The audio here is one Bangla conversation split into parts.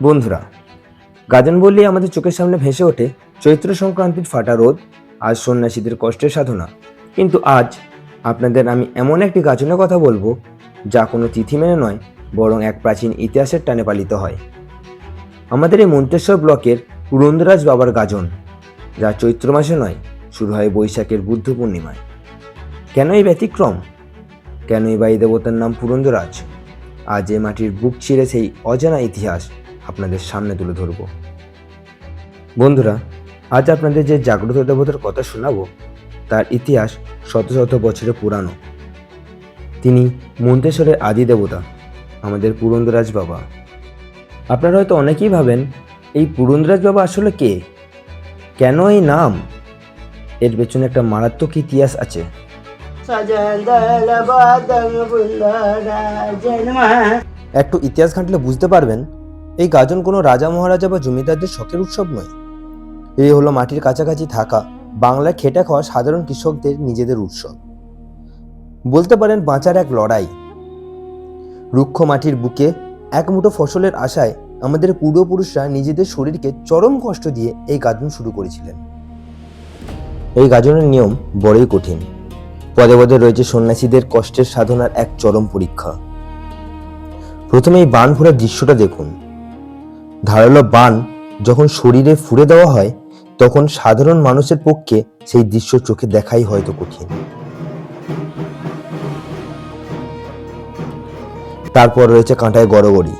বন্ধুরা, গাজন বললেই আমাদের চোখের সামনে ভেসে ওঠে চৈত্র সংক্রান্তির ফাটা রোদ আর সন্ন্যাসীদের কষ্টের সাধনা। কিন্তু আজ আপনাদের আমি এমন একটি গাজনের কথা বলবো যা কোনো তিথি মেনে নয়, বরং এক প্রাচীন ইতিহাসের টানে পালিত হয়। আমাদের এই মন্তেশ্বর ব্লকের পুরন্দরাজ বাবার গাজন, যা চৈত্র মাসে নয়, শুরু হয় বৈশাখের বুদ্ধ পূর্ণিমায়। কেন এই ব্যতিক্রম? কেনই বা এই দেবতার নাম পুরন্দরাজ? আজ এই মাটির বুক চিরে সেই অজানা ইতিহাস আপনাদের সামনে তুলে ধরব। বন্ধুরা, আজ আপনাদের যে জাগ্রত দেবতার কথা শোনাবো তার ইতিহাস শত শত বছরের পুরানো। তিনি মন্তেশ্বরের আদি দেবতা, আমাদের পুরন্দরাজ বাবা। আপনারা হয়তো অনেকেই ভাবেন, এই পুরন্দরাজ বাবা আসলে কে, কেন এই নাম? এর পেছনে একটা মারাত্মক ইতিহাস আছে। একটু ইতিহাস ঘাঁটলে বুঝতে পারবেন, এই গাজন কোনো রাজা মহারাজা বা জমিদারদের শখের উৎসব নয়। এই হলো মাটির কাছাকাছি থাকা বাংলার খেটে খাওয়া সাধারণ কৃষকদের নিজেদের উৎসব। বলতে পারেন বাঁচার এক লড়াই। রুক্ষ মাটির বুকে এক মুঠো ফসলের আশায় আমাদের পূর্বপুরুষরা নিজেদের শরীরকে চরম কষ্ট দিয়ে এই গাজন শুরু করেছিলেন। এই গাজনের নিয়ম বড়ই কঠিন। পদে পদে রয়েছে সন্ন্যাসীদের কষ্টের সাধনার এক চরম পরীক্ষা। প্রথমে এই বান ফোড়ার দৃশ্যটা দেখুন। ধারালো বান যখন শরীরে ফুঁড়ে দেওয়া হয়, তখন সাধারণ মানুষের পক্ষে সেই দৃশ্য চোখে দেখাই হয়তো কঠিন। তারপর রয়েছে কাঁটায় গড়গড়ি।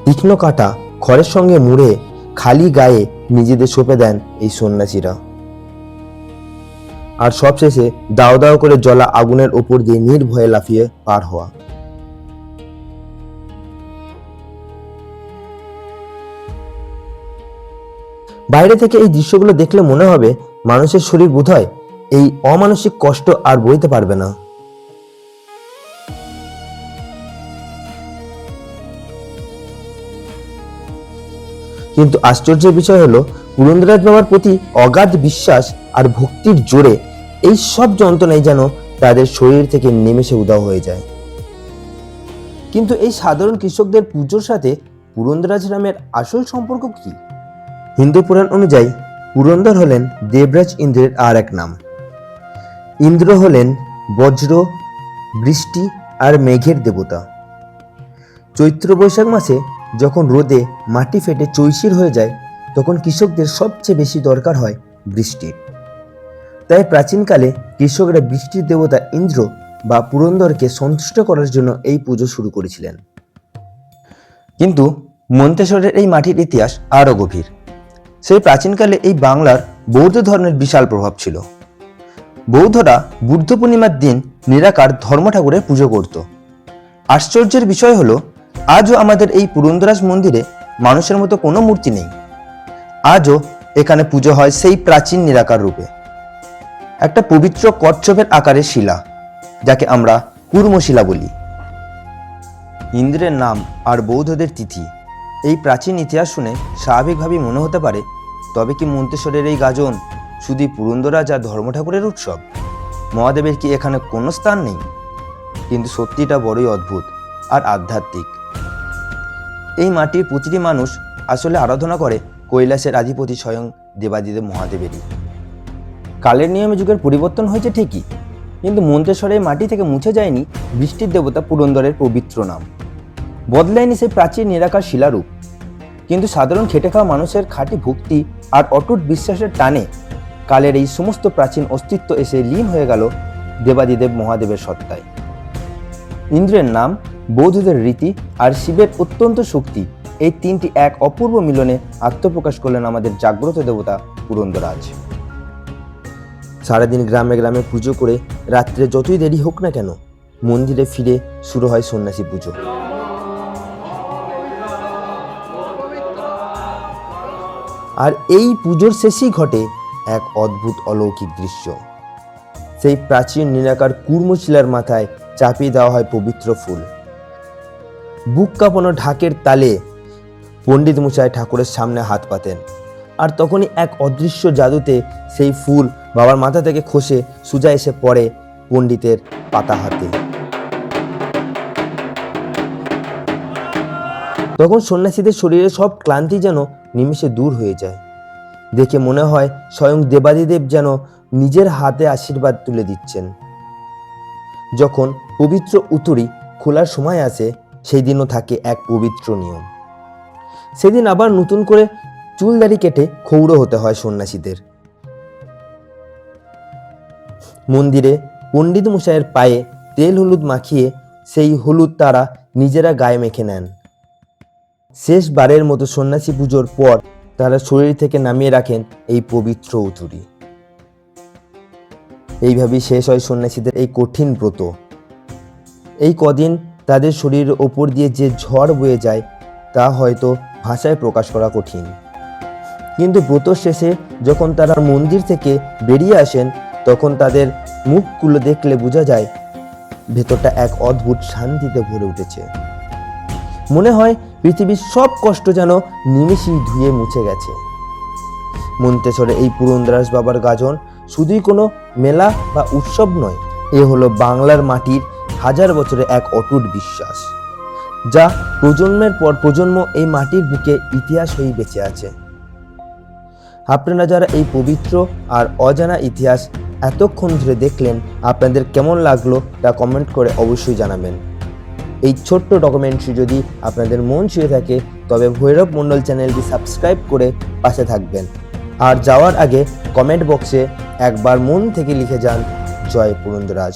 তীক্ষ্ণ কাঁটা খড়ের সঙ্গে মুড়ে খালি গায়ে নিজেদের সঁপে দেন এই সন্ন্যাসীরা। আর সবশেষে দাও দাও করে জ্বলা আগুনের ওপর দিয়ে নির্ভয়ে লাফিয়ে পার হওয়া। বাইরে থেকে এই দৃশ্যগুলো দেখলে মনে হবে মানুষের শরীর বোধহয় এই অমানসিক কষ্ট আর বইতে পারবে না। কিন্তু আশ্চর্যের বিষয় হলো, পুরন্দরাজ বাবার প্রতি অগাধ বিশ্বাস আর ভক্তির জোরে এই সব যন্ত্রণাই যেন তাদের শরীর থেকে নিমেষে উধাও হয়ে যায়। কিন্তু এই সাধারণ কৃষকদের পুজোর সাথে পুরন্দরাজ রামের আসল সম্পর্ক কি? হিন্দু পুরাণ অনুযায়ী পুরন্দর হলেন দেবরাজ ইন্দ্রের আর এক নাম। ইন্দ্র হলেন বজ্র, বৃষ্টি আর মেঘের দেবতা। চৈত্র বৈশাখ মাসে যখন রোদে মাটি ফেটে চৈশির হয়ে যায়, তখন কৃষকদের সবচেয়ে বেশি দরকার হয় বৃষ্টির। তাই প্রাচীনকালে কৃষকরা বৃষ্টির দেবতা ইন্দ্র বা পুরন্দরকে সন্তুষ্ট করার জন্য এই পুজো শুরু করেছিলেন। কিন্তু মন্তেশ্বরের এই মাটির ইতিহাস আরও গভীর। সেই প্রাচীনকালে এই বাংলার বৌদ্ধ ধর্মের বিশাল প্রভাব ছিল। বৌদ্ধরা বুদ্ধ পূর্ণিমার দিন নিরাকার ধর্ম ঠাকুরের পুজো করত। আশ্চর্যের বিষয় হলো, আজও আমাদের এই পুরন্দরাজ মন্দিরে মানুষের মতো কোনো মূর্তি নেই। আজও এখানে পুজো হয় সেই প্রাচীন নিরাকার রূপে। একটা পবিত্র কচ্ছপের আকারের শিলা, যাকে আমরা কুর্মশিলা বলি। ইন্দ্রের নাম আর বৌদ্ধদের তিথি, এই প্রাচীন ইতিহাস শুনে স্বাভাবিকভাবেই মনে হতে পারে, তবে কি মন্তেশ্বরের এই গাজন শুধুই পুরন্দরাজ আর ধর্ম ঠাকুরের উৎসব? মহাদেবের কি এখানে কোনো স্থান নেই? কিন্তু সত্যিটা বড়ই অদ্ভুত আর আধ্যাত্মিক। এই মাটির প্রতিটি মানুষ আসলে আরাধনা করে কৈলাসের আধিপতি স্বয়ং দেবাদিদেব মহাদেবেরই। কালের নিয়মে যুগের পরিবর্তন হয়েছে ঠিকই, কিন্তু মন্তেশ্বরের মাটি থেকে মুছে যায়নি বৃষ্টির দেবতা পুরন্দরের পবিত্র নাম। বদলায়নি সেই প্রাচীন নিরাকার শিলারূপ। কিন্তু সাধারণ খেটে খাওয়া মানুষের খাঁটি ভক্তি আর অটুট বিশ্বাসের টানে কালের এই সমস্ত প্রাচীন অস্তিত্ব এসে লীন হয়ে গেল দেবাদিদেব মহাদেবের সত্তায়। ইন্দ্রের নাম, বৌদ্ধদের রীতি আর শিবের অত্যন্ত শক্তি, এই তিনটি এক অপূর্ব মিলনে আত্মপ্রকাশ করলেন আমাদের জাগ্রত দেবতা পুরন্দরাজ। সারাদিন গ্রামে গ্রামে পুজো করে রাত্রে যতই দেরি হোক না কেন, মন্দিরে ফিরে শুরু হয় সন্ন্যাসী পুজো। আর এই পুজোর শেষেই ঘটে এক অদ্ভুত অলৌকিক দৃশ্য। সেই প্রাচীন নিরাকার কুর্মশিলার মাথায় চাপিয়ে দেওয়া হয় পবিত্র ফুল। বুক কাঁপানো ঢাকের তালে পণ্ডিত মশাই ঠাকুরের সামনে হাত পাতেন, আর তখনই এক অদৃশ্য জাদুতে সেই ফুল বাবার মাথা থেকে খসে সোজা এসে পড়ে পণ্ডিতের পাতা হাতে। তখন সন্ন্যাসীদের শরীরে সব ক্লান্তি যেন নিমেষে দূর হয়ে যায়। দেখে মনে হয় স্বয়ং দেবাদিদেব যেন নিজের হাতে আশীর্বাদ তুলে দিচ্ছেন। যখন পবিত্র উতুরি খোলার সময় আসে, সেই দিনও থাকে এক পবিত্র নিয়ম। সেদিন আবার নতুন করে চুলদাড়ি কেটে ক্ষৌর হতে হয় সন্ন্যাসীদের। মন্দিরে পণ্ডিত মশাইয়ের পায়ে তেল হলুদ মাখিয়ে সেই হলুদ তারা নিজেরা গায়ে মেখে নেন। শেষবারের মতো সন্ন্যাসী পুজোর পর তারা শরীর থেকে নামিয়ে রাখেন এই পবিত্র উতুরি। এইভাবেই শেষ হয় সন্ন্যাসীদের এই কঠিন ব্রত। এই কদিন তাদের শরীরের ওপর দিয়ে যে ঝড় বয়ে যায় তা হয়তো ভাষায় প্রকাশ করা কঠিন। কিন্তু ব্রত শেষে যখন তারা মন্দির থেকে বেরিয়ে আসেন, তখন তাদের মুখগুলো দেখলে বোঝা যায় ভেতরটা এক অদ্ভুত শান্তিতে ভরে উঠেছে। মনে হয় পৃথিবীর সব কষ্ট যেন নিমেষেই ধুয়ে মুছে গেছে। মন্তেশ্বরে এই পুরন্দরাস বাবার গাজন শুধুই কোনো মেলা বা উৎসব নয়, এ হলো বাংলার মাটির হাজার বছরে এক অটুট বিশ্বাস, যা প্রজন্মের পর প্রজন্ম এই মাটির বুকে ইতিহাস হয়ে বেঁচে আছে। আপনারা যারা এই পবিত্র আর অজানা ইতিহাস এতক্ষণ ধরে দেখলেন, আপনাদের কেমন লাগলো তা কমেন্ট করে অবশ্যই জানাবেন। এই ছোট্ট ডকুমেন্টারি যদি আপনাদের মন ছুঁয়ে থাকে, তবে ভৈরব মণ্ডল চ্যানেলটি সাবস্ক্রাইব করে পাশে থাকবেন। আর যাওয়ার আগে কমেন্ট বক্সে একবার মন থেকে লিখে যান, জয় পুরন্দরাজ।